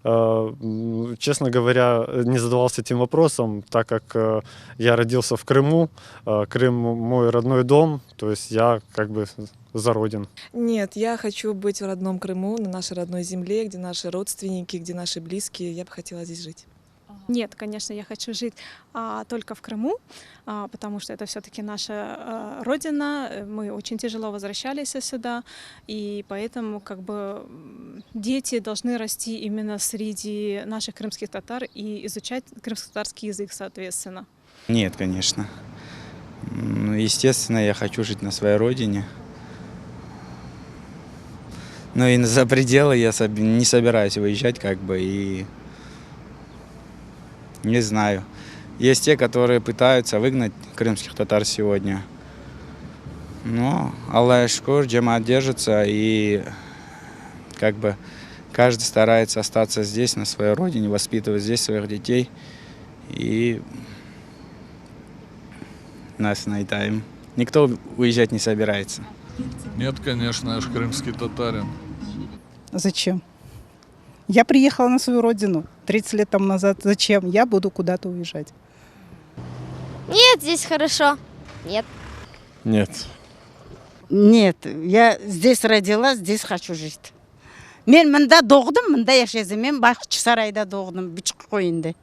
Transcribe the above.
Честно говоря, не задавался этим вопросом, так как я родился в Крыму. Крым мой родной дом, то есть я как бы за родину. Нет, я хочу быть в родном Крыму, на нашей родной земле, где наши родственники, где наши близкие. Я бы хотела здесь жить. Нет, конечно, я хочу жить только в Крыму, потому что это все-таки наша родина. Мы очень тяжело возвращались сюда, и поэтому как бы дети должны расти именно среди наших крымских татар и изучать крымско-татарский язык, соответственно. Нет, конечно. Естественно, я хочу жить на своей родине. Но и за пределы я не собираюсь выезжать, как бы, и не знаю. Есть те, которые пытаются выгнать крымских татар сегодня. Но Аллах шкур, джамаат держится, и как бы каждый старается остаться здесь, на своей родине, воспитывать здесь своих детей. И нас наитаем. Никто уезжать не собирается. Нет, конечно, я же крымский татарин. Зачем? Я приехала на свою родину 30 лет тому назад. Зачем? Я буду куда-то уезжать. Нет, здесь хорошо. Нет. Нет. Нет, я здесь родилась, здесь хочу жить. Мен мында doğdum, мында яшадым. Мен Бақытшы сарайда doğдым, Бичік қойында.